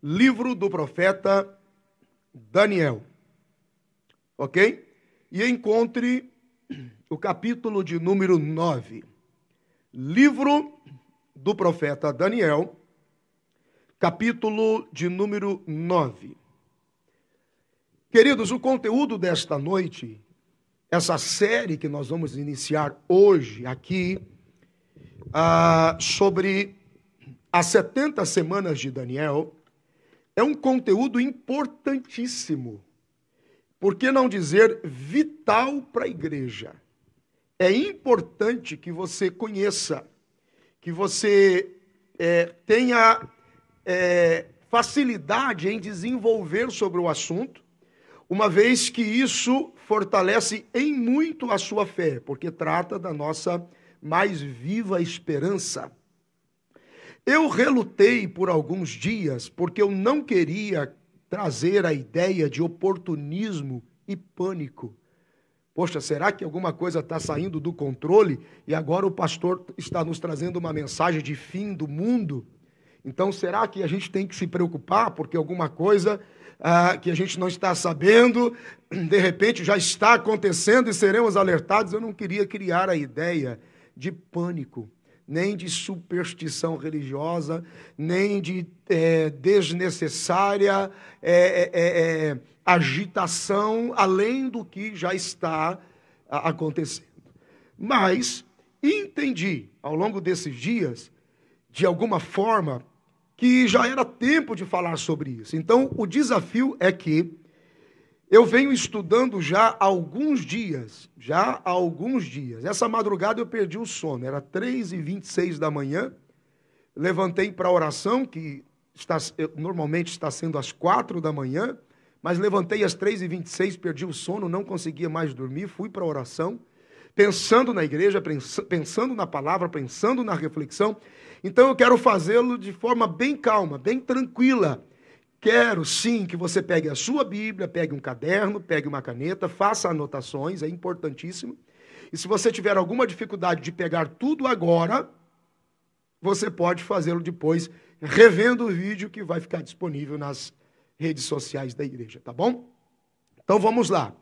livro do profeta Daniel, ok? E encontre o capítulo de número 9. Livro do profeta Daniel, capítulo de número 9. Queridos, o conteúdo desta noite, essa série que nós vamos iniciar hoje aqui, sobre as 70 semanas de Daniel, é um conteúdo importantíssimo, por que não dizer vital para a igreja. É importante que você conheça, que você tenha facilidade em desenvolver sobre o assunto, uma vez que isso fortalece em muito a sua fé, porque trata da nossa mais viva esperança. Eu relutei por alguns dias, porque eu não queria trazer a ideia de oportunismo e pânico. Poxa, será que alguma coisa está saindo do controle e agora o pastor está nos trazendo uma mensagem de fim do mundo? Então, será que a gente tem que se preocupar porque alguma coisa que a gente não está sabendo, de repente já está acontecendo e seremos alertados? Eu não queria criar a ideia de pânico, nem de superstição religiosa, nem de desnecessária agitação, além do que já está acontecendo. Mas entendi, ao longo desses dias, de alguma forma, que já era tempo de falar sobre isso. Então, o desafio é que eu venho estudando já há alguns dias. Essa madrugada eu perdi o sono, era 3h26 da manhã, levantei para a oração, que normalmente está sendo às 4 da manhã, mas levantei às 3h26, perdi o sono, não conseguia mais dormir, fui para a oração, pensando na igreja, pensando na palavra, pensando na reflexão. Então eu quero fazê-lo de forma bem calma, bem tranquila. Quero sim que você pegue a sua Bíblia, pegue um caderno, pegue uma caneta, faça anotações, é importantíssimo. E se você tiver alguma dificuldade de pegar tudo agora, você pode fazê-lo depois, revendo o vídeo que vai ficar disponível nas redes sociais da igreja, tá bom? Então vamos lá.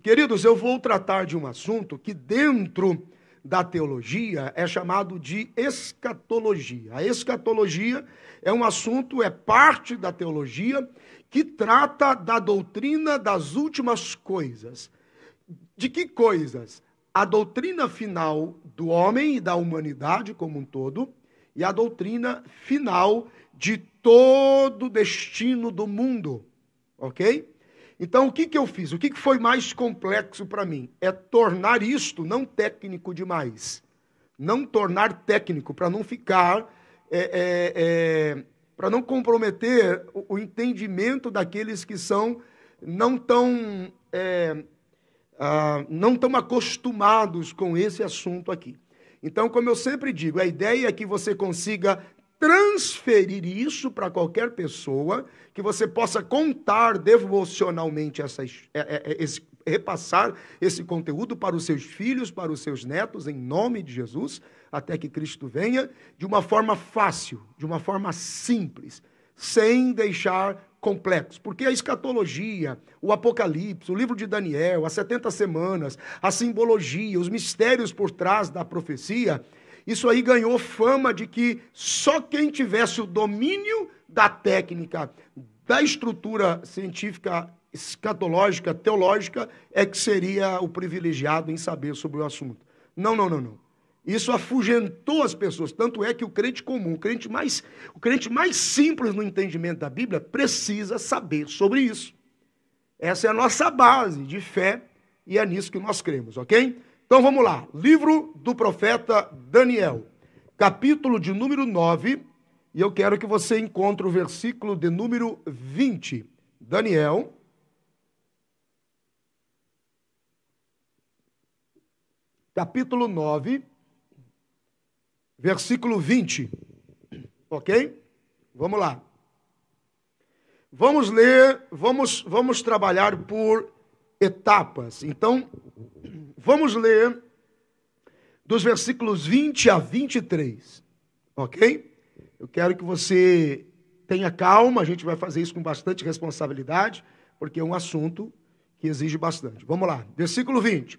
Queridos, eu vou tratar de um assunto que dentro da teologia é chamado de escatologia. A escatologia é um assunto, é parte da teologia que trata da doutrina das últimas coisas. De que coisas? A doutrina final do homem e da humanidade como um todo e a doutrina final de todo o destino do mundo, ok? Então, o que eu fiz? O que foi mais complexo para mim? É tornar isto não técnico demais. Não tornar técnico, para não ficar, para não comprometer o entendimento daqueles que são não tão acostumados com esse assunto aqui. Então, como eu sempre digo, a ideia é que você consiga transferir isso para qualquer pessoa, que você possa contar devocionalmente, repassar esse conteúdo para os seus filhos, para os seus netos, em nome de Jesus, até que Cristo venha, de uma forma fácil, de uma forma simples, sem deixar complexo. Porque a escatologia, o Apocalipse, o livro de Daniel, as 70 semanas, a simbologia, os mistérios por trás da profecia, isso aí ganhou fama de que só quem tivesse o domínio da técnica, da estrutura científica, escatológica, teológica, é que seria o privilegiado em saber sobre o assunto. Não. Isso afugentou as pessoas. Tanto é que o crente comum, o crente mais simples no entendimento da Bíblia, precisa saber sobre isso. Essa é a nossa base de fé e é nisso que nós cremos, ok? Então vamos lá, livro do profeta Daniel, capítulo de número 9, e eu quero que você encontre o versículo de número 20. Daniel, capítulo 9, versículo 20, ok? Vamos lá. Vamos ler, vamos trabalhar por etapas. Então, vamos ler dos versículos 20 a 23, ok? Eu quero que você tenha calma, a gente vai fazer isso com bastante responsabilidade, porque é um assunto que exige bastante. Vamos lá, versículo 20.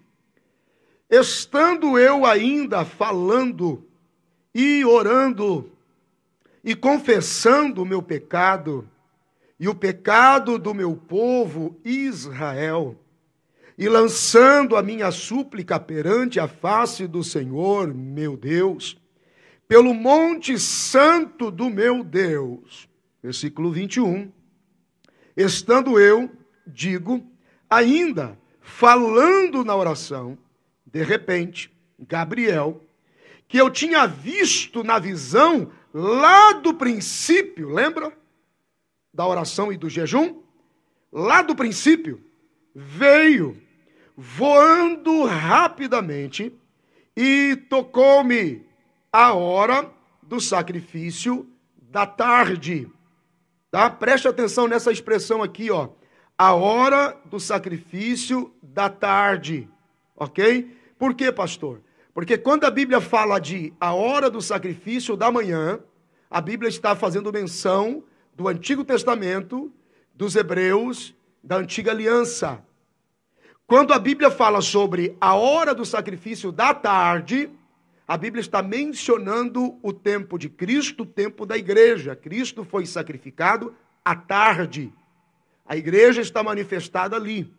Estando eu ainda falando e orando e confessando o meu pecado e o pecado do meu povo Israel, e lançando a minha súplica perante a face do Senhor, meu Deus, pelo monte santo do meu Deus. Versículo 21. Estando eu, digo, ainda falando na oração, de repente, Gabriel, que eu tinha visto na visão lá do princípio, lembra? Da oração e do jejum? Lá do princípio, veio voando rapidamente e tocou-me a hora do sacrifício da tarde. Tá? Preste atenção nessa expressão aqui, ó. A hora do sacrifício da tarde. Ok? Por quê, pastor? Porque quando a Bíblia fala de a hora do sacrifício da manhã, a Bíblia está fazendo menção do Antigo Testamento, dos Hebreus, da Antiga Aliança. Quando a Bíblia fala sobre a hora do sacrifício da tarde, a Bíblia está mencionando o tempo de Cristo, o tempo da igreja. Cristo foi sacrificado à tarde. A igreja está manifestada ali.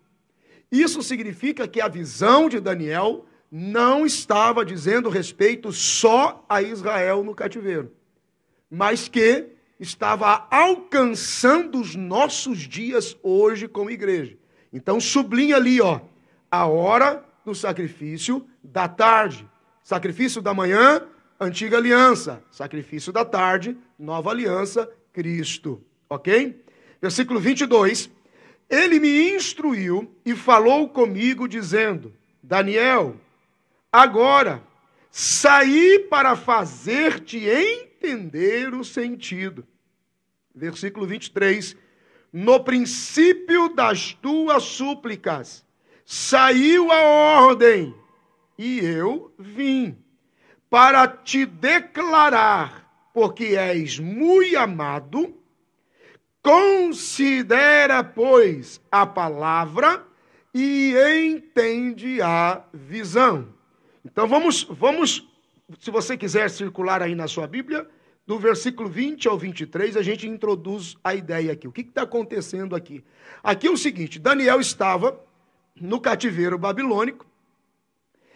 Isso significa que a visão de Daniel não estava dizendo respeito só a Israel no cativeiro, mas que estava alcançando os nossos dias hoje como igreja. Então sublinha ali, ó, a hora do sacrifício da tarde. Sacrifício da manhã, Antiga Aliança. Sacrifício da tarde, Nova Aliança, Cristo. Ok? Versículo 22. Ele me instruiu e falou comigo dizendo, Daniel, agora saí para fazer-te entender o sentido. Versículo 23. No princípio das tuas súplicas saiu a ordem, e eu vim para te declarar, porque és muito amado, considera, pois, a palavra e entende a visão. Então vamos, se você quiser circular aí na sua Bíblia, do versículo 20 ao 23, a gente introduz a ideia aqui. O que está acontecendo aqui? Aqui é o seguinte, Daniel estava no cativeiro babilônico,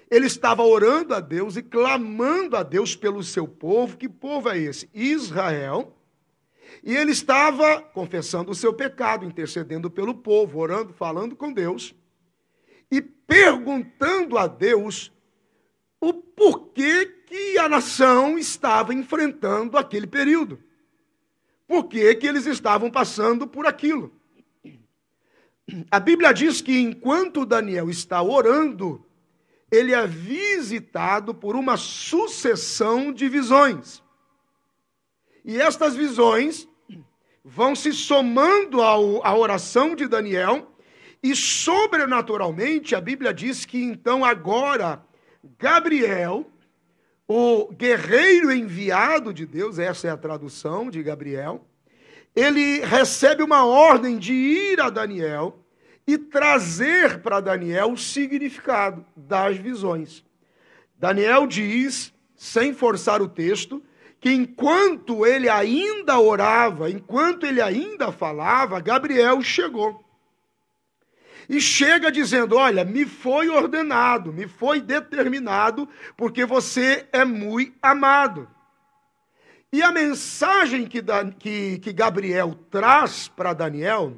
ele estava orando a Deus e clamando a Deus pelo seu povo. Que povo é esse? Israel. E ele estava confessando o seu pecado, intercedendo pelo povo, orando, falando com Deus e perguntando a Deus o porquê que a nação estava enfrentando aquele período. Por que eles estavam passando por aquilo? A Bíblia diz que enquanto Daniel está orando, ele é visitado por uma sucessão de visões. E estas visões vão se somando à oração de Daniel, e sobrenaturalmente a Bíblia diz que então agora Gabriel, o guerreiro enviado de Deus, essa é a tradução de Gabriel, ele recebe uma ordem de ir a Daniel e trazer para Daniel o significado das visões. Daniel diz, sem forçar o texto, que enquanto ele ainda orava, enquanto ele ainda falava, Gabriel chegou. E chega dizendo, olha, me foi ordenado, me foi determinado, porque você é muito amado. E a mensagem que Gabriel traz para Daniel,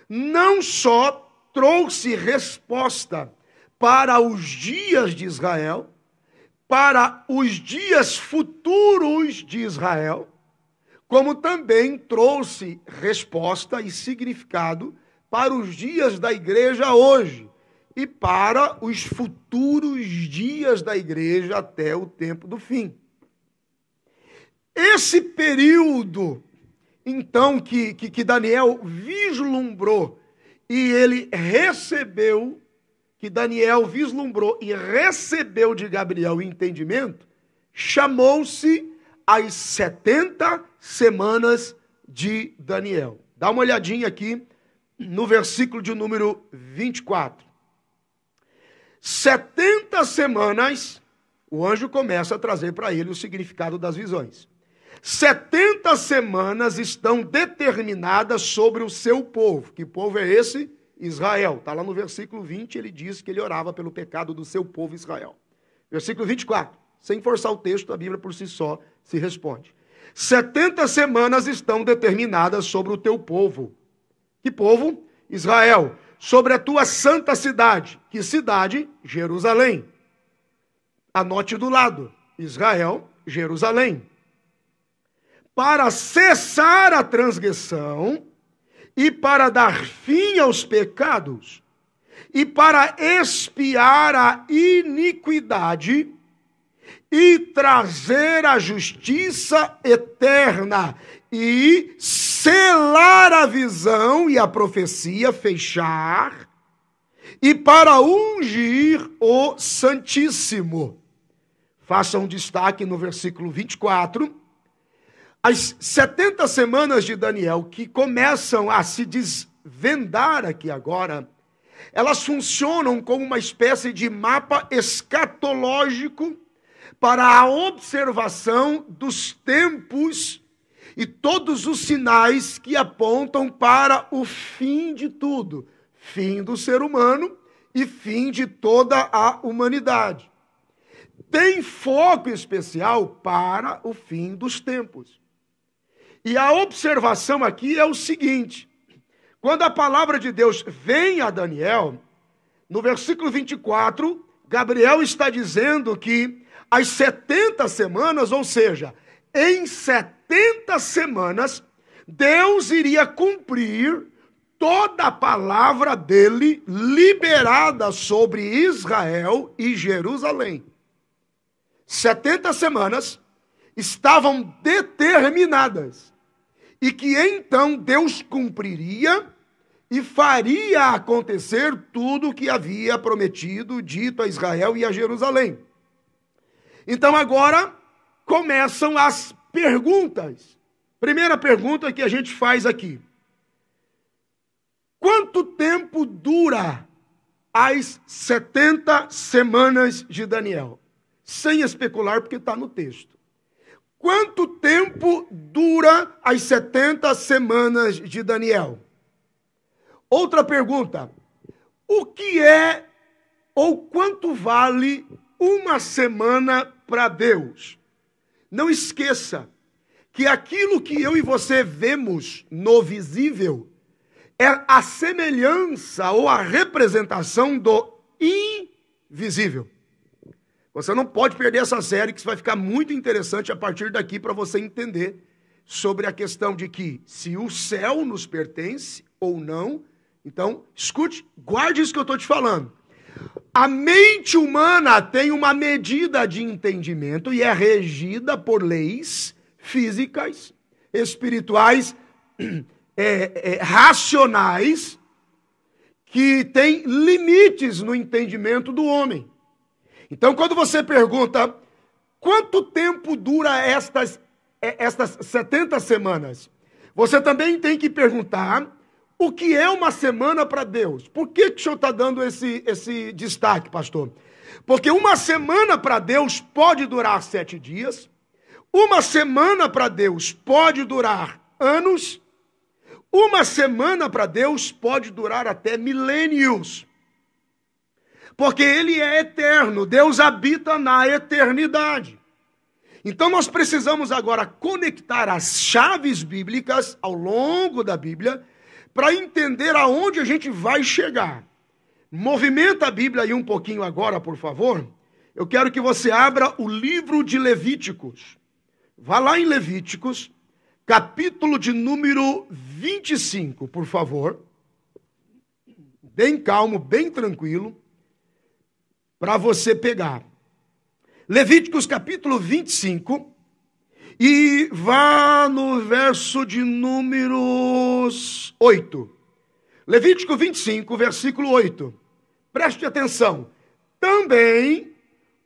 não só trouxe resposta para os dias de Israel, para os dias futuros de Israel, como também trouxe resposta e significado para os dias da igreja hoje e para os futuros dias da igreja até o tempo do fim. Esse período, então, que Daniel vislumbrou e ele recebeu, que Daniel vislumbrou e recebeu de Gabriel o entendimento, chamou-se as 70 semanas de Daniel. Dá uma olhadinha aqui no versículo de número 24. 70 semanas, o anjo começa a trazer para ele o significado das visões. 70 semanas estão determinadas sobre o seu povo. Que povo é esse? Israel. Está lá no versículo 20, ele diz que ele orava pelo pecado do seu povo Israel. Versículo 24. Sem forçar o texto, a Bíblia por si só se responde. 70 semanas estão determinadas sobre o teu povo. Que povo? Israel. Sobre a tua santa cidade. Que cidade? Jerusalém. Anote do lado. Israel, Jerusalém. Para cessar a transgressão e para dar fim aos pecados e para expiar a iniquidade e trazer a justiça eterna e selar a visão e a profecia, fechar, e para ungir o Santíssimo. Faça um destaque no versículo 24. As 70 semanas de Daniel, que começam a se desvendar aqui agora, elas funcionam como uma espécie de mapa escatológico para a observação dos tempos e todos os sinais que apontam para o fim de tudo, fim do ser humano e fim de toda a humanidade. Tem foco especial para o fim dos tempos. E a observação aqui é o seguinte: quando a palavra de Deus vem a Daniel, no versículo 24, Gabriel está dizendo que as 70 semanas, ou seja, em 70 semanas, Deus iria cumprir toda a palavra dele liberada sobre Israel e Jerusalém. 70 semanas estavam determinadas. E que então Deus cumpriria e faria acontecer tudo o que havia prometido, dito a Israel e a Jerusalém. Então agora começam as perguntas. Primeira pergunta que a gente faz aqui: quanto tempo dura as 70 semanas de Daniel? Sem especular, porque está no texto. Quanto tempo dura as 70 semanas de Daniel? Outra pergunta: o que é ou quanto vale uma semana para Deus? Não esqueça que aquilo que eu e você vemos no visível é a semelhança ou a representação do invisível. Você não pode perder essa série, que isso vai ficar muito interessante a partir daqui para você entender sobre a questão de que se o céu nos pertence ou não. Então, escute, guarde isso que eu estou te falando. A mente humana tem uma medida de entendimento e é regida por leis físicas, espirituais, racionais, que têm limites no entendimento do homem. Então, quando você pergunta quanto tempo dura estas 70 semanas, você também tem que perguntar o que é uma semana para Deus. Por que o senhor está dando esse destaque, pastor? Porque uma semana para Deus pode durar 7 dias, uma semana para Deus pode durar anos, uma semana para Deus pode durar até milênios. Porque Ele é eterno, Deus habita na eternidade. Então nós precisamos agora conectar as chaves bíblicas ao longo da Bíblia para entender aonde a gente vai chegar. Movimenta a Bíblia aí um pouquinho agora, por favor. Eu quero que você abra o livro de Levíticos. Vá lá em Levíticos, capítulo de número 25, por favor. Bem calmo, bem tranquilo, para você pegar. Levíticos capítulo 25, e vá no verso de números 8. Levítico 25, versículo 8. Preste atenção. Também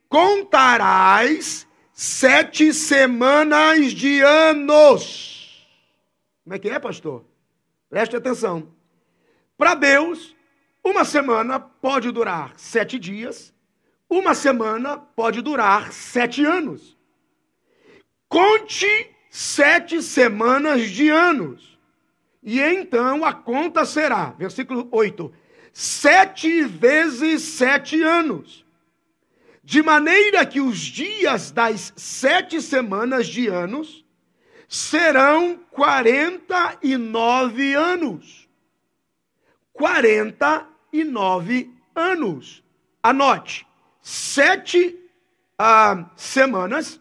contarás 7 semanas de anos. Como é que é, pastor? Preste atenção. Para Deus, uma semana pode durar 7 dias, uma semana pode durar 7 anos. Conte 7 semanas de anos. E então a conta será, versículo 8, 7 vezes 7 anos. De maneira que os dias das 7 semanas de anos serão 49 anos. 49 anos. Anote, 7 semanas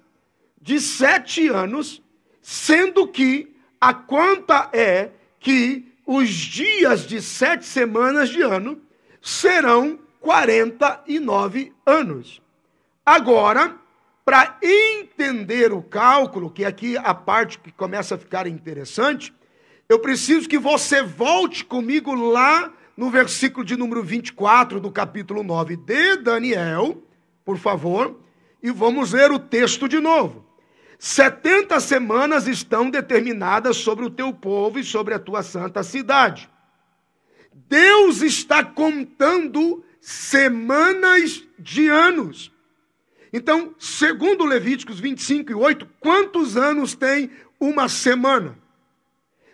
de 7 anos, sendo que a conta é que os dias de 7 semanas de ano serão 49 anos. Agora, para entender o cálculo, que aqui a parte que começa a ficar interessante, eu preciso que você volte comigo lá no versículo de número 24 do capítulo 9 de Daniel, por favor, e vamos ler o texto de novo. 70 semanas estão determinadas sobre o teu povo e sobre a tua santa cidade. Deus está contando semanas de anos. Então, segundo Levíticos 25 e 8, quantos anos tem uma semana?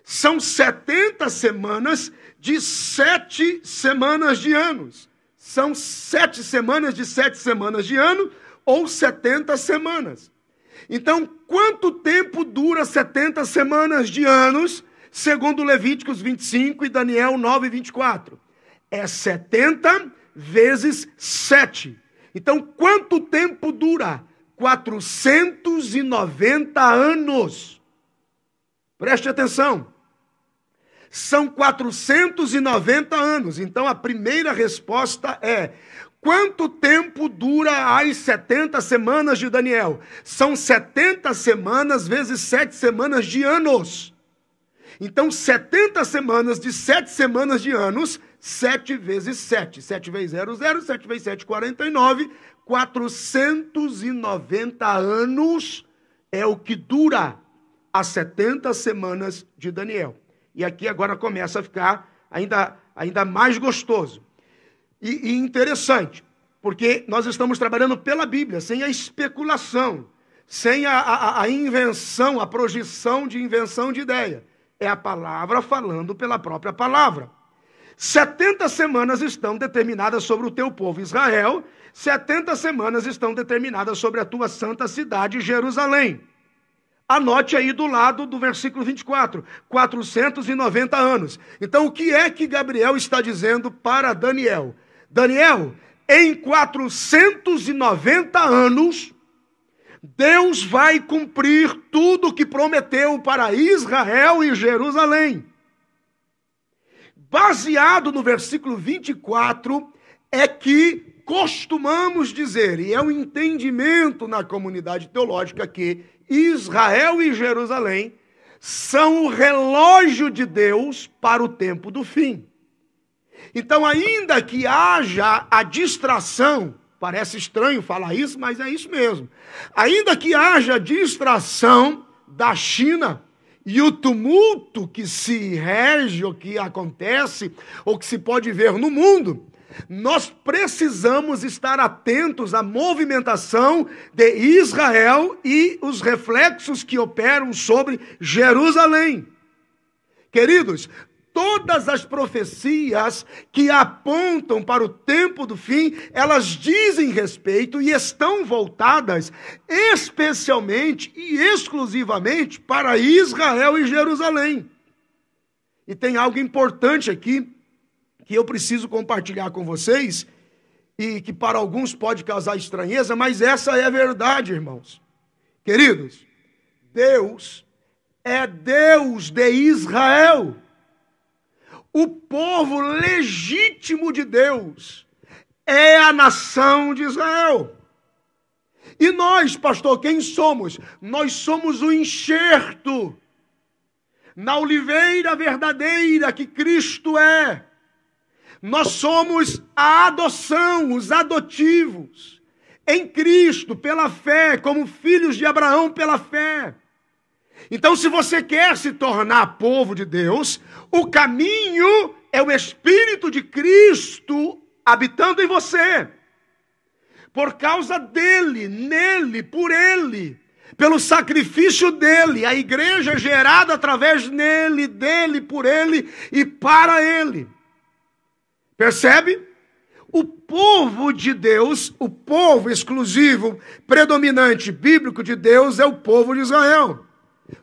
São 70 semanas de 7 semanas de anos. São 7 semanas de 7 semanas de ano, ou 70 semanas. Então, quanto tempo dura 70 semanas de anos, segundo Levíticos 25 e Daniel 9, 24? É 70 vezes 7. Então, quanto tempo dura? 490 anos. Preste atenção. São 490 anos. Então, a primeira resposta é: quanto tempo dura as 70 semanas de Daniel? São 70 semanas vezes 7 semanas de anos. Então, 70 semanas de 7 semanas de anos, 7 vezes 7. 7 vezes 0, 0. 7 vezes 7, 49. 490 anos é o que dura as 70 semanas de Daniel. E aqui agora começa a ficar ainda mais gostoso. E interessante, porque nós estamos trabalhando pela Bíblia, sem a especulação, sem a invenção, a projeção de invenção de ideia. É a palavra falando pela própria palavra. 70 semanas estão determinadas sobre o teu povo Israel, 70 semanas estão determinadas sobre a tua santa cidade, Jerusalém. Anote aí do lado do versículo 24, 490 anos. Então, o que é que Gabriel está dizendo para Daniel? Daniel, em 490 anos, Deus vai cumprir tudo o que prometeu para Israel e Jerusalém. Baseado no versículo 24, é que costumamos dizer, e é um entendimento na comunidade teológica, que Israel e Jerusalém são o relógio de Deus para o tempo do fim. Então, ainda que haja a distração, parece estranho falar isso, mas é isso mesmo. Ainda que haja distração da China e o tumulto que se rege, ou que acontece, ou que se pode ver no mundo, nós precisamos estar atentos à movimentação de Israel e os reflexos que operam sobre Jerusalém. Queridos, todas as profecias que apontam para o tempo do fim, elas dizem respeito e estão voltadas especialmente e exclusivamente para Israel e Jerusalém. E tem algo importante aqui que eu preciso compartilhar com vocês, e que para alguns pode causar estranheza, mas essa é a verdade, irmãos. Queridos, Deus é Deus de Israel. O povo legítimo de Deus é a nação de Israel. E nós, pastor, quem somos? Nós somos o enxerto na oliveira verdadeira que Cristo é. Nós somos a adoção, os adotivos, em Cristo, pela fé, como filhos de Abraão pela fé. Então, se você quer se tornar povo de Deus, o caminho é o Espírito de Cristo habitando em você. Por causa dele, nele, por ele, pelo sacrifício dele, a igreja é gerada através nele, dele, por ele e para ele. Percebe? O povo de Deus, o povo exclusivo, predominante, bíblico de Deus é o povo de Israel.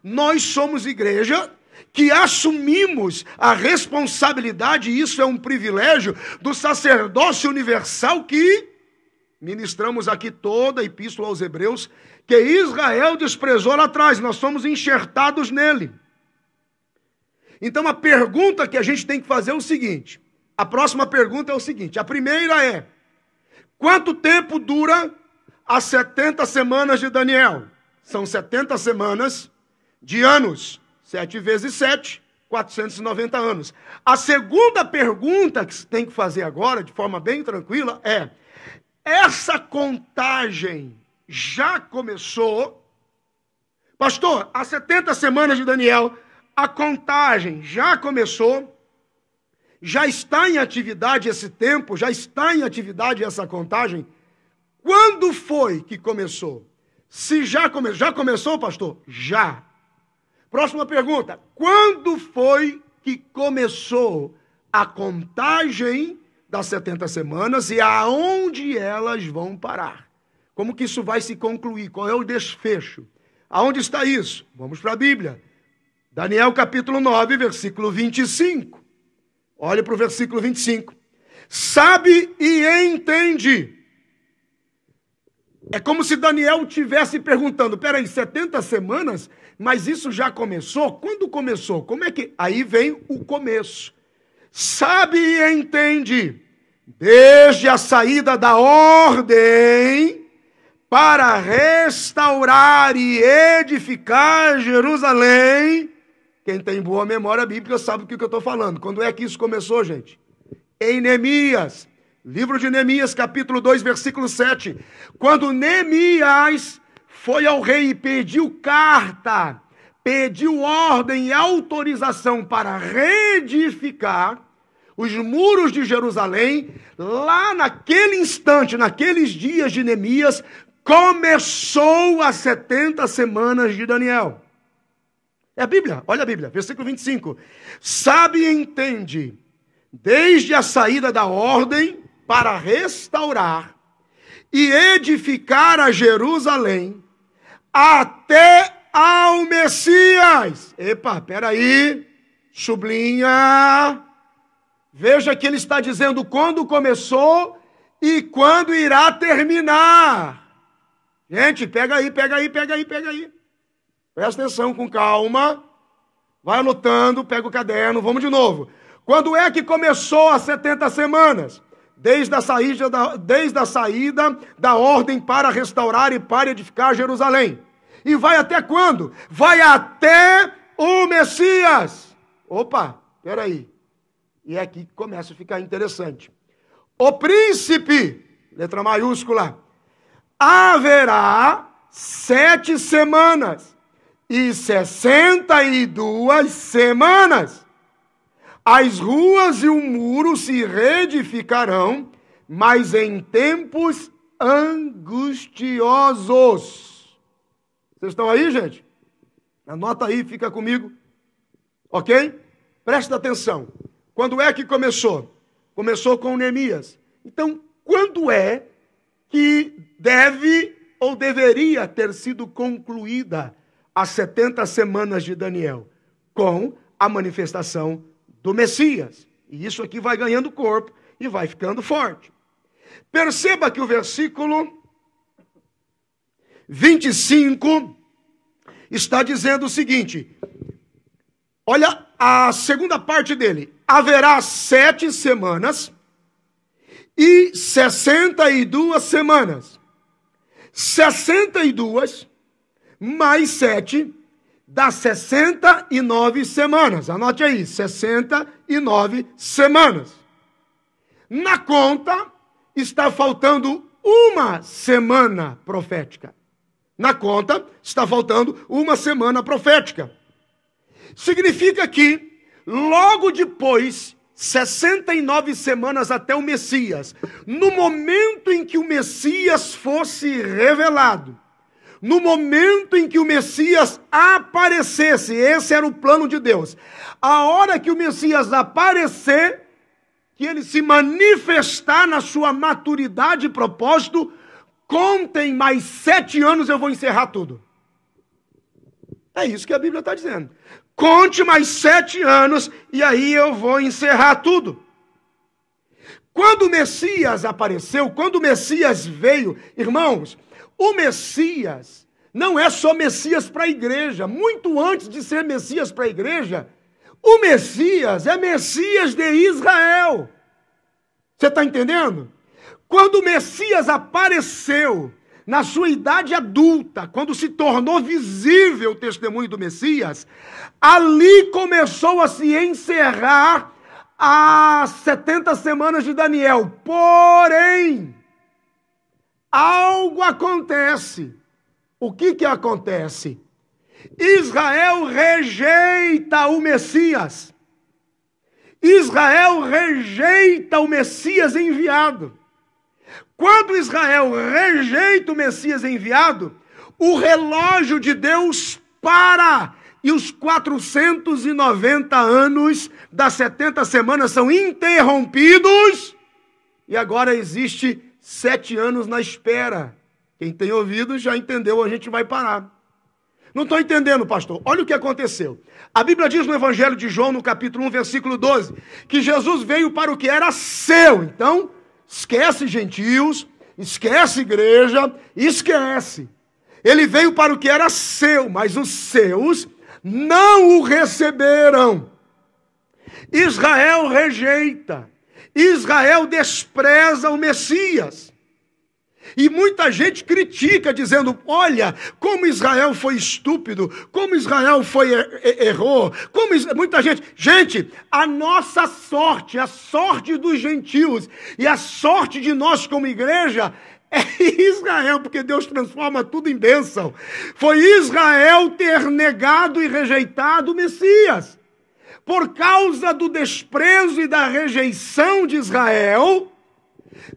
Nós somos igreja que assumimos a responsabilidade, e isso é um privilégio, do sacerdócio universal que ministramos aqui toda a epístola aos Hebreus, que Israel desprezou lá atrás, nós somos enxertados nele. Então a pergunta que a gente tem que fazer é o seguinte, a próxima pergunta é o seguinte, a primeira é, quanto tempo dura as 70 semanas de Daniel? São 70 semanas de anos, 7 vezes 7, 490 anos. A segunda pergunta que você tem que fazer agora, de forma bem tranquila, é, essa contagem já começou? Pastor, as 70 semanas de Daniel, a contagem já começou? Já está em atividade esse tempo? Já está em atividade essa contagem? Quando foi que começou? Se já começou, pastor? Já. Próxima pergunta. Quando foi que começou a contagem das 70 semanas e aonde elas vão parar? Como que isso vai se concluir? Qual é o desfecho? Aonde está isso? Vamos para a Bíblia. Daniel capítulo 9, versículo 25. Olhe para o versículo 25. Sabe e entende. É como se Daniel estivesse perguntando, peraí, 70 semanas? Mas isso já começou? Quando começou? Como é que... Aí vem o começo. Sabe e entende, desde a saída da ordem para restaurar e edificar Jerusalém. Quem tem boa memória bíblica sabe do que eu estou falando. Quando é que isso começou, gente? Em Neemias. Livro de Neemias, capítulo 2, versículo 7. Quando Neemias foi ao rei e pediu carta, pediu ordem e autorização para reedificar os muros de Jerusalém, lá naquele instante, naqueles dias de Neemias, começou as 70 semanas de Daniel. É a Bíblia, olha a Bíblia, versículo 25. Sabe e entende, desde a saída da ordem para restaurar e edificar a Jerusalém, até ao Messias. Epa, peraí, sublinha. Veja que ele está dizendo quando começou e quando irá terminar. Gente, pega aí. Presta atenção com calma. Vai anotando, pega o caderno, vamos de novo. Quando é que começou as 70 semanas? Desde a saída da ordem para restaurar e para edificar Jerusalém. E vai até quando? Vai até o Messias. Opa, peraí. E é aqui que começa a ficar interessante. O príncipe, letra maiúscula, haverá 7 semanas e 62 semanas. As ruas e o muro se reedificarão, mas em tempos angustiosos. Vocês estão aí, gente? Anota aí, fica comigo. Ok? Presta atenção. Quando é que começou? Começou com Neemias. Então, quando é que deve ou deveria ter sido concluída as 70 semanas de Daniel? Com a manifestação do Messias. E isso aqui vai ganhando corpo e vai ficando forte. Perceba que o versículo 25 está dizendo o seguinte. Olha a segunda parte dele. Haverá 7 semanas e 62 semanas. 62 mais 7 dá 69 semanas. Anote aí, 69 semanas. Na conta, está faltando uma semana profética. Na conta, está faltando uma semana profética. Significa que, logo depois, 69 semanas até o Messias, no momento em que o Messias fosse revelado, no momento em que o Messias aparecesse, esse era o plano de Deus. A hora que o Messias aparecer, que ele se manifestar na sua maturidade e propósito, contem mais 7 anos, eu vou encerrar tudo. É isso que a Bíblia está dizendo. Conte mais 7 anos e aí eu vou encerrar tudo. Quando o Messias apareceu, quando o Messias veio, irmãos, o Messias não é só Messias para a igreja. Muito antes de ser Messias para a igreja, o Messias é Messias de Israel. Você está entendendo? Quando o Messias apareceu na sua idade adulta, quando se tornou visível o testemunho do Messias, ali começou a se encerrar as 70 semanas de Daniel. Porém, algo acontece. O que acontece? Israel rejeita o Messias. Israel rejeita o Messias enviado. Quando Israel rejeita o Messias enviado, o relógio de Deus para. E os 490 anos das 70 semanas são interrompidos. E agora existe 7 anos na espera. Quem tem ouvido já entendeu, a gente vai parar. Não estou entendendo, pastor. Olha o que aconteceu. A Bíblia diz no Evangelho de João, no capítulo 1, versículo 12, que Jesus veio para o que era seu. Então, esquece gentios, esquece igreja, esquece. Ele veio para o que era seu, mas os seus não o receberam. Israel rejeita. Israel despreza o Messias. E muita gente critica, dizendo, olha, como Israel foi estúpido, como Israel errou, muita gente... Gente, a nossa sorte, a sorte dos gentios e a sorte de nós como igreja é Israel, porque Deus transforma tudo em bênção. Foi Israel ter negado e rejeitado o Messias. Por causa do desprezo e da rejeição de Israel,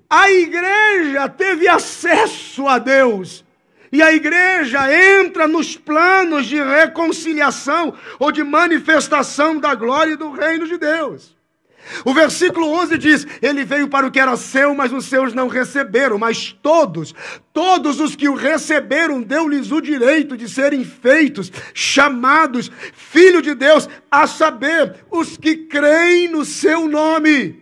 a igreja teve acesso a Deus. E a igreja entra nos planos de reconciliação ou de manifestação da glória e do reino de Deus. O versículo 11 diz, ele veio para o que era seu, mas os seus não receberam. Mas todos os que o receberam, deu-lhes o direito de serem feitos, chamados filho de Deus, a saber, os que creem no seu nome.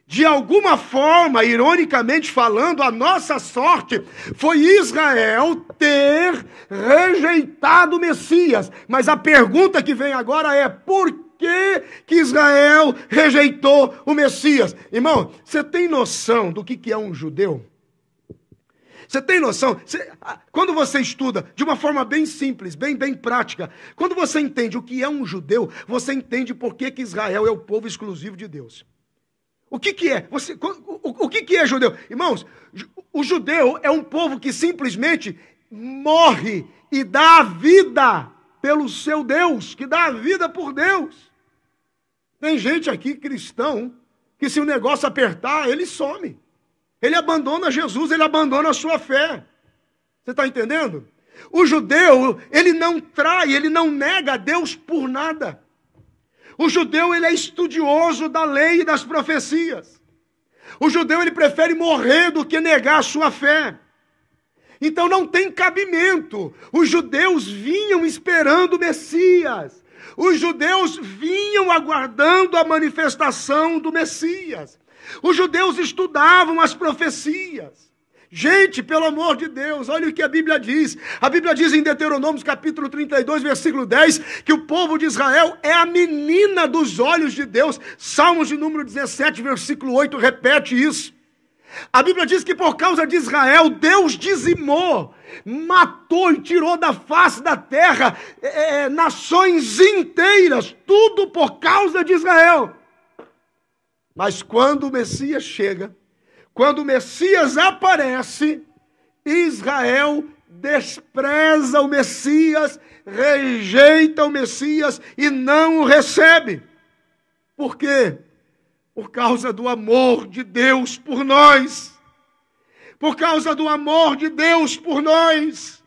De alguma forma, ironicamente falando, a nossa sorte foi Israel ter rejeitado o Messias. Mas a pergunta que vem agora é, por que Israel rejeitou o Messias? Irmão, você tem noção do que é um judeu? Você tem noção? Quando você estuda de uma forma bem simples, bem prática, quando você entende o que é um judeu, você entende por que Israel é o povo exclusivo de Deus. O que é? O que é judeu? Irmãos, o judeu é um povo que simplesmente morre e dá a vida pelo seu Deus, que dá a vida por Deus. Tem gente aqui, cristão, que se o negócio apertar, ele some. Ele abandona Jesus, ele abandona a sua fé. Você está entendendo? O judeu, ele não trai, ele não nega a Deus por nada. O judeu, ele é estudioso da lei e das profecias. O judeu, ele prefere morrer do que negar a sua fé. Então não tem cabimento. Os judeus vinham esperando o Messias. Os judeus vinham aguardando a manifestação do Messias. Os judeus estudavam as profecias. Gente, pelo amor de Deus, olha o que a Bíblia diz. A Bíblia diz em Deuteronômio, capítulo 32, versículo 10, que o povo de Israel é a menina dos olhos de Deus. Salmos de número 17, versículo 8, repete isso. A Bíblia diz que por causa de Israel, Deus dizimou, matou e tirou da face da terra nações inteiras, tudo por causa de Israel. Mas quando o Messias chega, quando o Messias aparece, Israel despreza o Messias, rejeita o Messias e não o recebe. Por quê? Por causa do amor de Deus por nós. Por causa do amor de Deus por nós.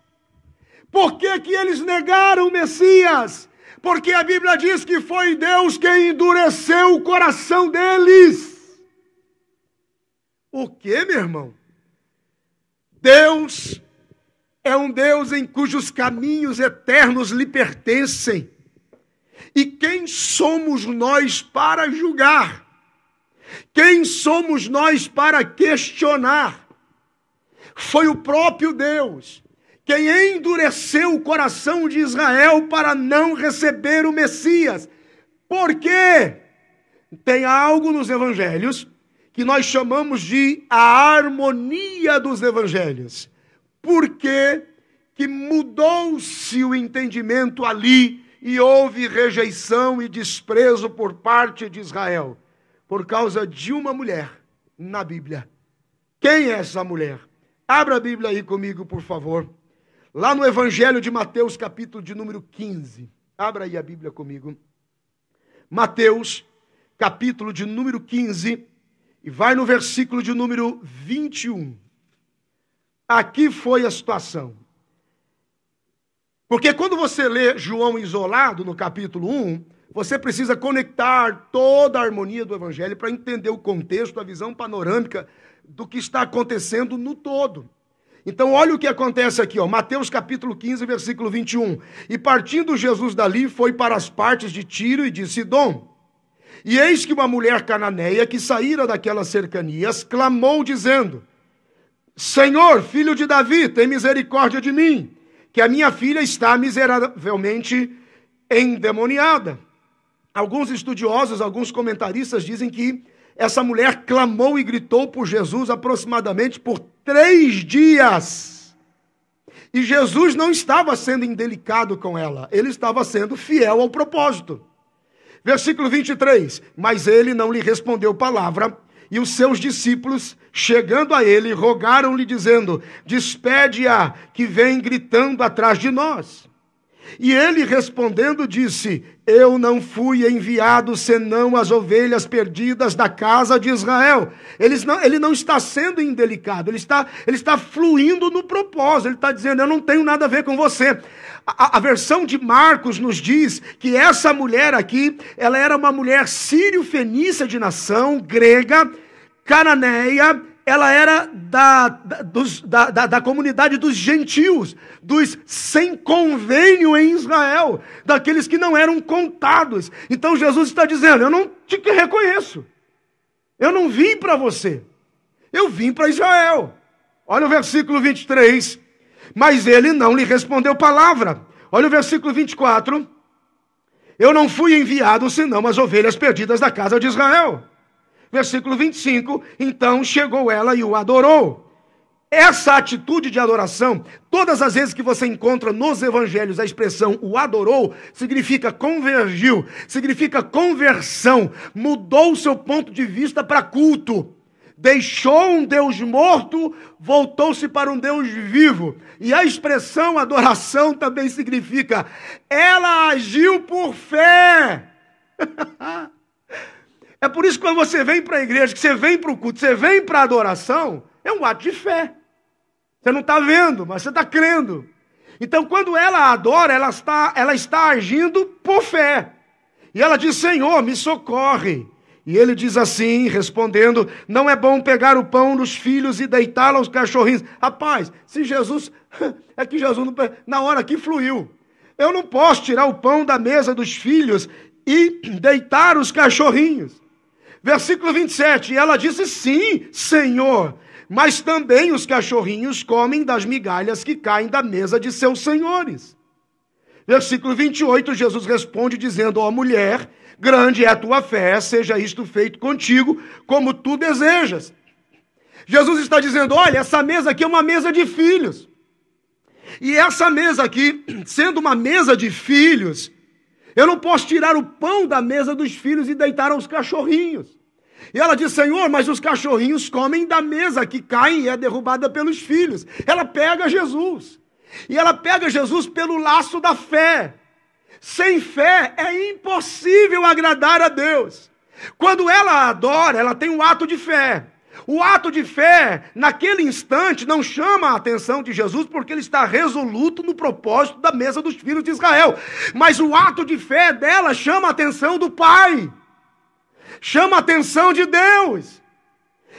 Por que que eles negaram o Messias? Porque a Bíblia diz que foi Deus quem endureceu o coração deles. O que, meu irmão? Deus é um Deus em cujos caminhos eternos lhe pertencem. E quem somos nós para julgar? Quem somos nós para questionar? Foi o próprio Deus quem endureceu o coração de Israel para não receber o Messias. Por quê? Tem algo nos evangelhos que nós chamamos de a harmonia dos evangelhos. Por quê que mudou-se o entendimento ali e houve rejeição e desprezo por parte de Israel? Por causa de uma mulher na Bíblia. Quem é essa mulher? Abra a Bíblia aí comigo, por favor. Lá no Evangelho de Mateus, capítulo de número 15. Abra aí a Bíblia comigo. Mateus, capítulo de número 15. E vai no versículo de número 21. Aqui foi a situação. Porque quando você lê João isolado no capítulo 1, você precisa conectar toda a harmonia do Evangelho para entender o contexto, a visão panorâmica do que está acontecendo no todo. Então, olha o que acontece aqui, ó, Mateus capítulo 15, versículo 21. E partindo Jesus dali, foi para as partes de Tiro e de Sidom. E eis que uma mulher cananeia, que saíra daquelas cercanias, clamou dizendo: Senhor, filho de Davi, tem misericórdia de mim, que a minha filha está miseravelmente endemoniada. Alguns estudiosos, alguns comentaristas dizem que essa mulher clamou e gritou por Jesus aproximadamente por 3 dias. E Jesus não estava sendo indelicado com ela, ele estava sendo fiel ao propósito. Versículo 23, mas ele não lhe respondeu palavra, e os seus discípulos, chegando a ele, rogaram-lhe dizendo: despede-a, que vem gritando atrás de nós. E ele respondendo disse: eu não fui enviado senão as ovelhas perdidas da casa de Israel. Ele não está sendo indelicado, ele está fluindo no propósito, ele está dizendo: eu não tenho nada a ver com você. A versão de Marcos nos diz que essa mulher aqui, ela era uma mulher sírio-fenícia de nação, grega, cananeia. Ela era da comunidade dos gentios, dos sem convênio em Israel, daqueles que não eram contados. Então Jesus está dizendo: eu não te reconheço, eu não vim para você, eu vim para Israel. Olha o versículo 23, mas ele não lhe respondeu palavra. Olha o versículo 24, eu não fui enviado senão as ovelhas perdidas da casa de Israel. Versículo 25, então chegou ela e o adorou. Essa atitude de adoração, todas as vezes que você encontra nos evangelhos a expressão o adorou, significa convergiu, significa conversão, mudou o seu ponto de vista para culto. Deixou um Deus morto, voltou-se para um Deus vivo. E a expressão adoração também significa ela agiu por fé. É por isso que quando você vem para a igreja, que você vem para o culto, você vem para a adoração, é um ato de fé. Você não está vendo, mas você está crendo. Então, quando ela adora, ela está agindo por fé. E ela diz: Senhor, me socorre. E ele diz assim, respondendo: não é bom pegar o pão dos filhos e deitá-lo aos cachorrinhos. Rapaz, se Jesus, é que Jesus, não, na hora que fluiu. Eu não posso tirar o pão da mesa dos filhos e deitar os cachorrinhos. Versículo 27, e ela disse: sim, Senhor, mas também os cachorrinhos comem das migalhas que caem da mesa de seus senhores. Versículo 28, Jesus responde dizendo: ó mulher, grande é a tua fé, seja isto feito contigo, como tu desejas. Jesus está dizendo: olha, essa mesa aqui é uma mesa de filhos. E essa mesa aqui, sendo uma mesa de filhos, eu não posso tirar o pão da mesa dos filhos e deitar aos cachorrinhos. E ela diz: Senhor, mas os cachorrinhos comem da mesa que cai e é derrubada pelos filhos. Ela pega Jesus. E ela pega Jesus pelo laço da fé. Sem fé é impossível agradar a Deus. Quando ela adora, ela tem um ato de fé. O ato de fé, naquele instante, não chama a atenção de Jesus, porque ele está resoluto no propósito da mesa dos filhos de Israel. Mas o ato de fé dela chama a atenção do Pai. Chama a atenção de Deus.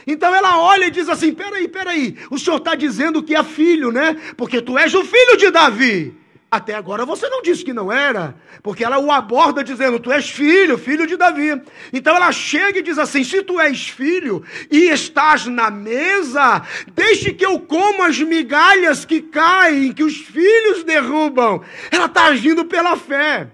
Então ela olha e diz assim, peraí, o senhor está dizendo que é filho, né? Porque tu és o filho de Davi. Até agora você não disse que não era, porque ela o aborda dizendo, tu és filho de Davi. Então ela chega e diz assim, se tu és filho e estás na mesa, deixe que eu coma as migalhas que caem, que os filhos derrubam. Ela está agindo pela fé.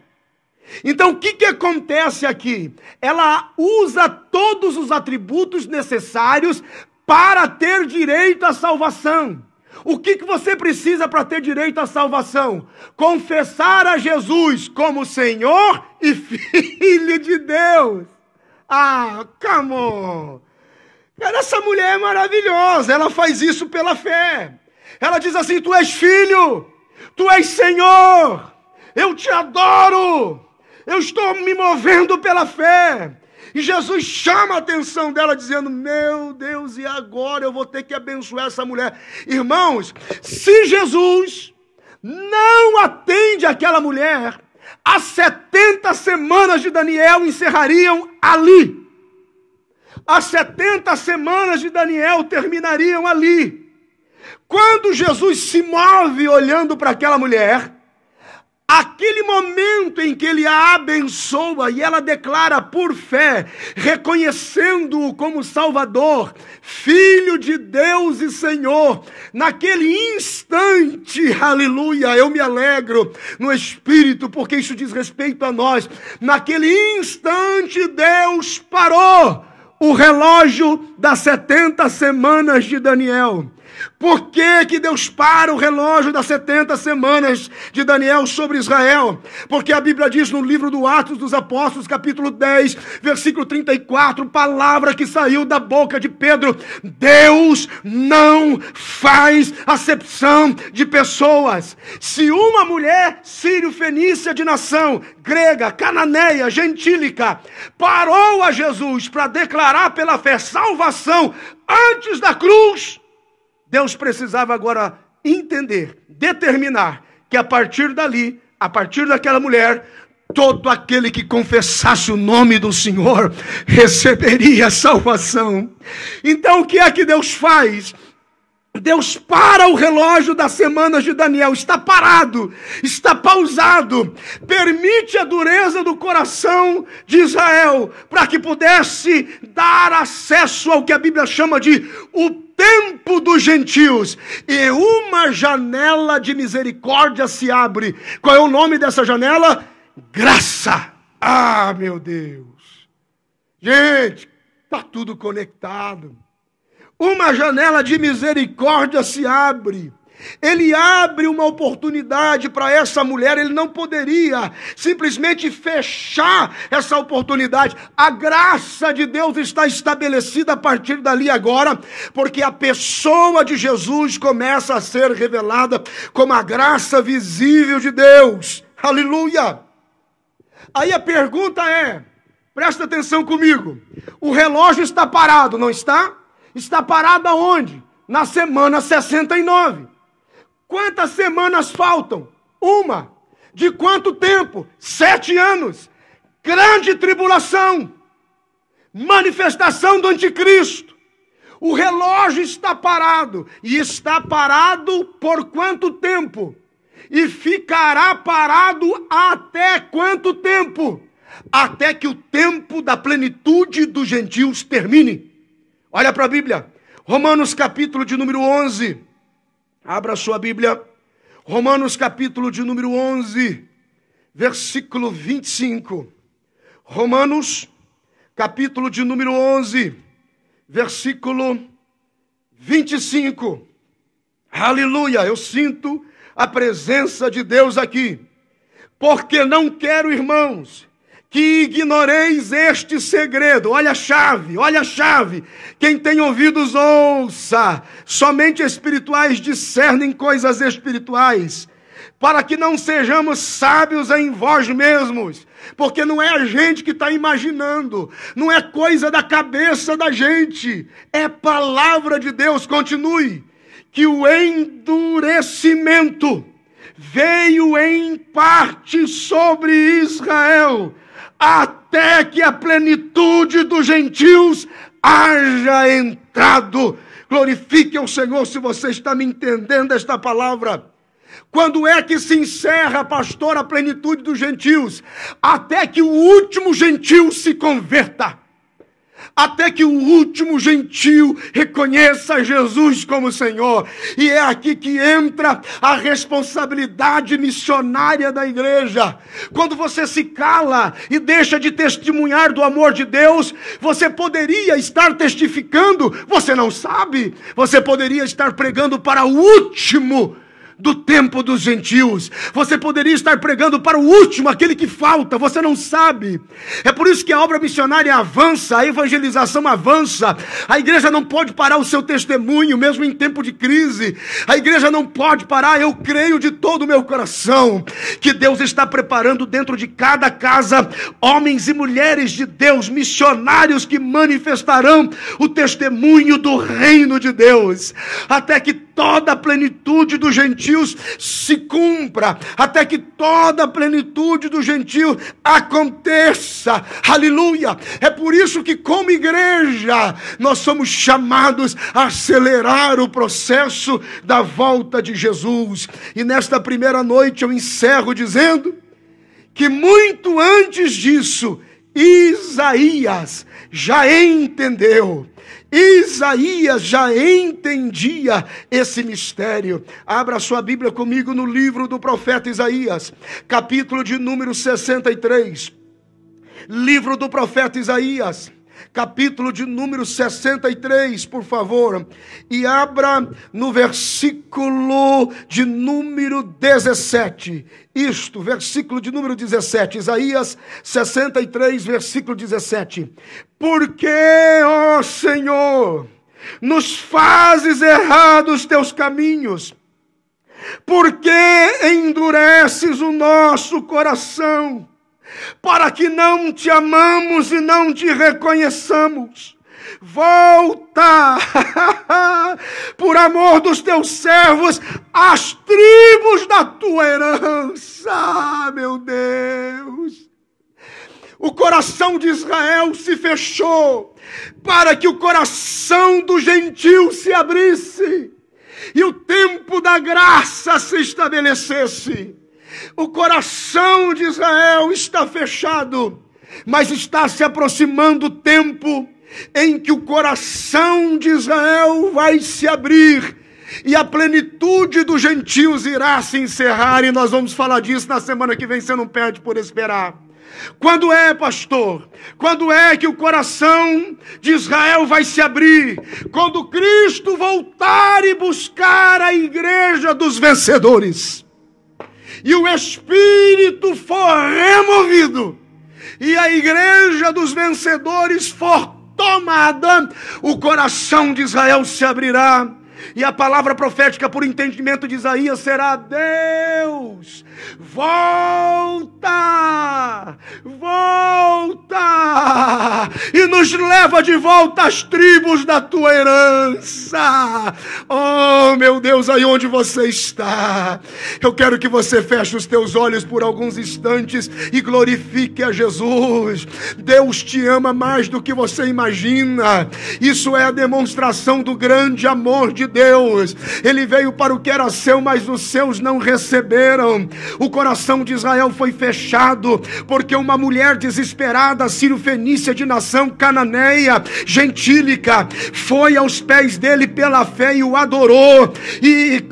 Então o que acontece aqui? Ela usa todos os atributos necessários para ter direito à salvação. O que você precisa para ter direito à salvação? Confessar a Jesus como Senhor e Filho de Deus. Ah, come on. Cara, essa mulher é maravilhosa, ela faz isso pela fé. Ela diz assim, tu és filho, tu és Senhor, eu te adoro, eu estou me movendo pela fé. E Jesus chama a atenção dela dizendo, meu Deus, e agora eu vou ter que abençoar essa mulher. Irmãos, se Jesus não atende aquela mulher, as 70 semanas de Daniel encerrariam ali. As 70 semanas de Daniel terminariam ali. Quando Jesus se move olhando para aquela mulher, aquele momento em que ele a abençoa e ela declara por fé, reconhecendo-o como Salvador, Filho de Deus e Senhor, naquele instante, aleluia, eu me alegro no Espírito, porque isso diz respeito a nós, naquele instante Deus parou o relógio das 70 semanas de Daniel. Por que Deus para o relógio das 70 semanas de Daniel sobre Israel? Porque a Bíblia diz no livro do Atos dos Apóstolos, capítulo 10, versículo 34, palavra que saiu da boca de Pedro, Deus não faz acepção de pessoas. Se uma mulher sírio-fenícia de nação, grega, cananeia, gentílica, parou a Jesus para declarar pela fé salvação antes da cruz, Deus precisava agora entender, determinar que a partir dali, a partir daquela mulher, todo aquele que confessasse o nome do Senhor receberia salvação. Então o que é que Deus faz? Deus para o relógio das semanas de Daniel, está parado, está pausado, permite a dureza do coração de Israel, para que pudesse dar acesso ao que a Bíblia chama de o tempo dos gentios, e uma janela de misericórdia se abre. Qual é o nome dessa janela? Graça. Ah, meu Deus. Gente, está tudo conectado. Uma janela de misericórdia se abre. Ele abre uma oportunidade para essa mulher. Ele não poderia simplesmente fechar essa oportunidade. A graça de Deus está estabelecida a partir dali agora, porque a pessoa de Jesus começa a ser revelada como a graça visível de Deus. Aleluia! Aí a pergunta é, presta atenção comigo, o relógio está parado, não está? Está parado aonde? Na semana 69. Quantas semanas faltam? Uma. De quanto tempo? 7 anos. Grande tribulação. Manifestação do anticristo. O relógio está parado. E está parado por quanto tempo? E ficará parado até quanto tempo? Até que o tempo da plenitude dos gentios termine. Olha para a Bíblia, Romanos capítulo de número 11, abra a sua Bíblia, Romanos capítulo de número 11, versículo 25, Romanos capítulo de número 11, versículo 25, aleluia, eu sinto a presença de Deus aqui, porque não quero, irmãos, que ignoreis este segredo. Olha a chave, olha a chave. Quem tem ouvidos, ouça. Somente espirituais discernem coisas espirituais, para que não sejamos sábios em vós mesmos. Porque não é a gente que está imaginando, não é coisa da cabeça da gente, é palavra de Deus. Continue. Que o endurecimento veio em parte sobre Israel, até que a plenitude dos gentios haja entrado. Glorifique ao Senhor se você está me entendendo esta palavra. Quando é que se encerra, pastor, a plenitude dos gentios? Até que o último gentio se converta. Até que o último gentio reconheça Jesus como Senhor. E é aqui que entra a responsabilidade missionária da igreja. Quando você se cala e deixa de testemunhar do amor de Deus, você poderia estar testificando, você não sabe. Você poderia estar pregando para o último do tempo dos gentios. Você poderia estar pregando para o último, aquele que falta, você não sabe. É por isso que a obra missionária avança, a evangelização avança. A igreja não pode parar o seu testemunho, mesmo em tempo de crise. A igreja não pode parar. Eu creio de todo o meu coração que Deus está preparando dentro de cada casa homens e mulheres de Deus, missionários que manifestarão o testemunho do reino de Deus, até que toda a plenitude dos gentios se cumpra, até que toda a plenitude dos gentios aconteça. Aleluia! É por isso que, como igreja, nós somos chamados a acelerar o processo da volta de Jesus. E nesta primeira noite eu encerro dizendo que muito antes disso, Isaías já entendeu. Isaías já entendia esse mistério. Abra sua Bíblia comigo no livro do profeta Isaías, capítulo de número 63. Livro do profeta Isaías, capítulo de número 63, por favor. E abra no versículo de número 17. Isto, versículo de número 17. Isaías 63, versículo 17. Porque, ó Senhor, nos fazes errar os teus caminhos? Porque endureces o nosso coração, para que não te amamos e não te reconheçamos? Volta, por amor dos teus servos, às tribos da tua herança. Meu Deus! O coração de Israel se fechou para que o coração do gentio se abrisse e o tempo da graça se estabelecesse. O coração de Israel está fechado, mas está se aproximando o tempo em que o coração de Israel vai se abrir e a plenitude dos gentios irá se encerrar. E nós vamos falar disso na semana que vem, você não perde por esperar. Quando é, pastor? Quando é que o coração de Israel vai se abrir? Quando Cristo voltar e buscar a igreja dos vencedores, e o Espírito for removido, e a igreja dos vencedores for tomada, o coração de Israel se abrirá. E a palavra profética por entendimento de Isaías será: Deus, volta, volta, e nos leva de volta às tribos da tua herança. Oh, meu Deus, aí onde você está, eu quero que você feche os teus olhos por alguns instantes e glorifique a Jesus. Deus te ama mais do que você imagina. Isso é a demonstração do grande amor de Deus. Ele veio para o que era seu, mas os seus não receberam. O coração de Israel foi fechado porque uma mulher desesperada, sírio-fenícia, de nação cananeia, gentílica, foi aos pés dele pela fé e o adorou, e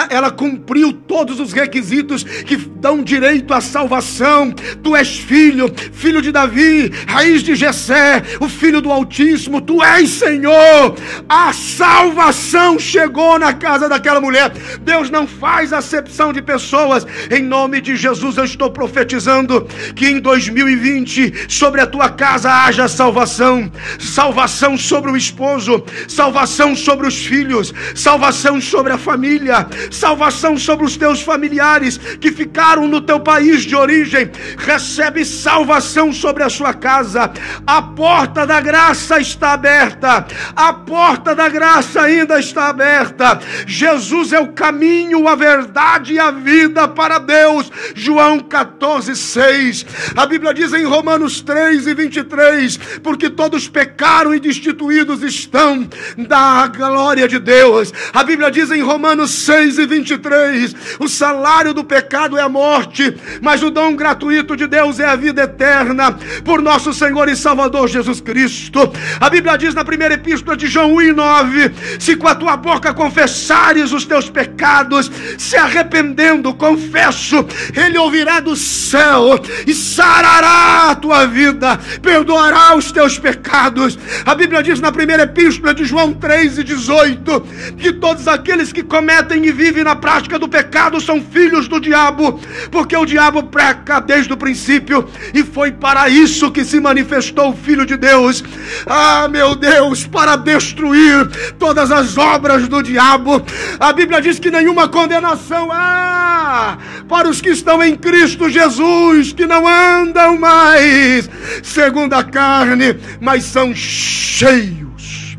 ela cumpriu todos os requisitos que dão direito à salvação. Tu és filho de Davi, raiz de Jessé, o filho do Altíssimo, tu és Senhor. A salvação chegou na casa daquela mulher. Deus não faz acepção de pessoas. Em nome de Jesus eu estou profetizando que em 2020 sobre a tua casa haja salvação. Salvação sobre o esposo, salvação sobre os filhos, salvação sobre a família, salvação sobre os teus familiares que ficaram no teu país de origem. Recebe salvação sobre a sua casa. A porta da graça está aberta. A porta da graça ainda está aberta. Jesus é o caminho, a verdade e a vida para Deus. João 14:6. A Bíblia diz em Romanos 3:23, porque todos pecaram e destituídos estão da glória de Deus. A Bíblia diz em Romanos 6:23, o salário do pecado é a morte, mas o dom gratuito de Deus é a vida eterna por nosso Senhor e Salvador Jesus Cristo. A Bíblia diz na primeira epístola de João 1:9, se com a tua boca confessares os teus pecados, se arrependendo, confesso, Ele ouvirá do céu e sarará a tua vida, perdoará os teus pecados. A Bíblia diz na primeira epístola de João 3:18, que todos aqueles que cometem e vivem na prática do pecado são filhos do diabo, porque o diabo peca desde o princípio, e foi para isso que se manifestou o Filho de Deus. Ah, meu Deus, para destruir todas as obras do diabo. A Bíblia diz que nenhuma condenação há para os que estão em Cristo Jesus, que não andam mais segundo a carne, mas são cheios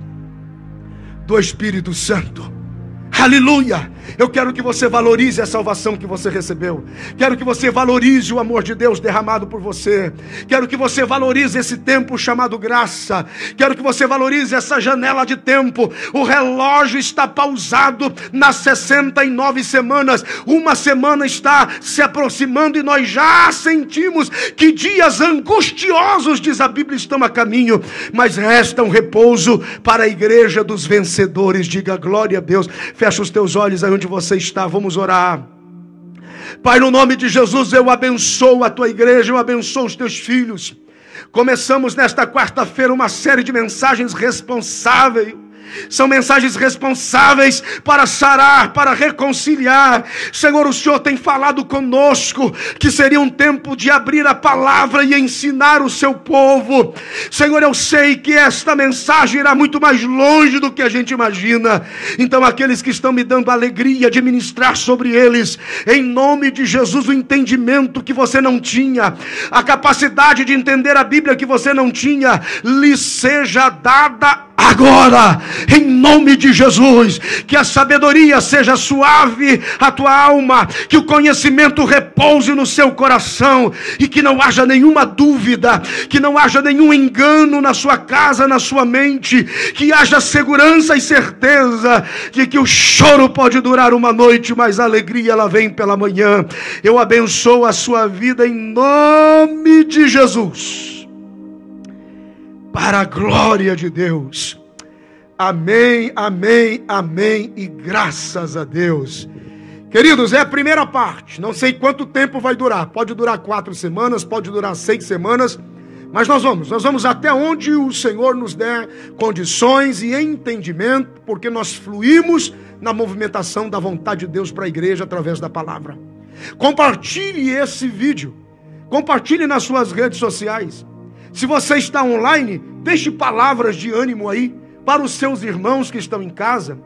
do Espírito Santo. Aleluia! Eu quero que você valorize a salvação que você recebeu. Quero que você valorize o amor de Deus derramado por você. Quero que você valorize esse tempo chamado graça. Quero que você valorize essa janela de tempo. O relógio está pausado nas 69 semanas. Uma semana está se aproximando e nós já sentimos que dias angustiosos, diz a Bíblia, estão a caminho. Mas resta um repouso para a igreja dos vencedores. Diga glória a Deus. Fecha os teus olhos aí onde você está, vamos orar. Pai, no nome de Jesus, eu abençoo a tua igreja, eu abençoo os teus filhos. Começamos nesta quarta-feira uma série de mensagens responsáveis. São mensagens responsáveis para sarar, para reconciliar. Senhor, o Senhor tem falado conosco que seria um tempo de abrir a palavra e ensinar o seu povo. Senhor, eu sei que esta mensagem irá muito mais longe do que a gente imagina. Então aqueles que estão me dando a alegria de ministrar sobre eles, em nome de Jesus, o entendimento que você não tinha, a capacidade de entender a Bíblia que você não tinha, lhe seja dada agora, em nome de Jesus. Que a sabedoria seja suave a tua alma, que o conhecimento repouse no seu coração, e que não haja nenhuma dúvida, que não haja nenhum engano na sua casa, na sua mente, que haja segurança e certeza de que o choro pode durar uma noite, mas a alegria ela vem pela manhã. Eu abençoo a sua vida em nome de Jesus, para a glória de Deus. Amém, amém, amém e graças a Deus. Queridos, é a primeira parte. Não sei quanto tempo vai durar. Pode durar 4 semanas, pode durar 6 semanas. Mas nós vamos até onde o Senhor nos der condições e entendimento, porque nós fluímos na movimentação da vontade de Deus para a igreja através da palavra. Compartilhe esse vídeo. Compartilhe nas suas redes sociais. Se você está online, deixe palavras de ânimo aí para os seus irmãos que estão em casa.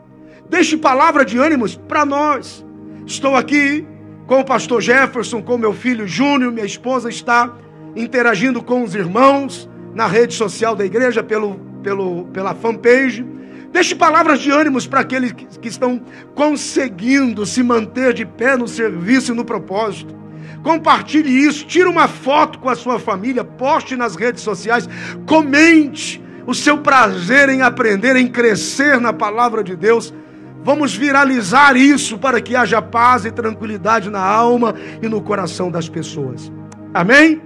Deixe palavra de ânimos para nós. Estou aqui com o pastor Jefferson, com meu filho Júnior, minha esposa está interagindo com os irmãos na rede social da igreja, pela fanpage. Deixe palavras de ânimos para aqueles que estão conseguindo se manter de pé no serviço e no propósito. Compartilhe isso, tire uma foto com a sua família, poste nas redes sociais, comente o seu prazer em aprender, em crescer na palavra de Deus. Vamos viralizar isso para que haja paz e tranquilidade na alma e no coração das pessoas. Amém?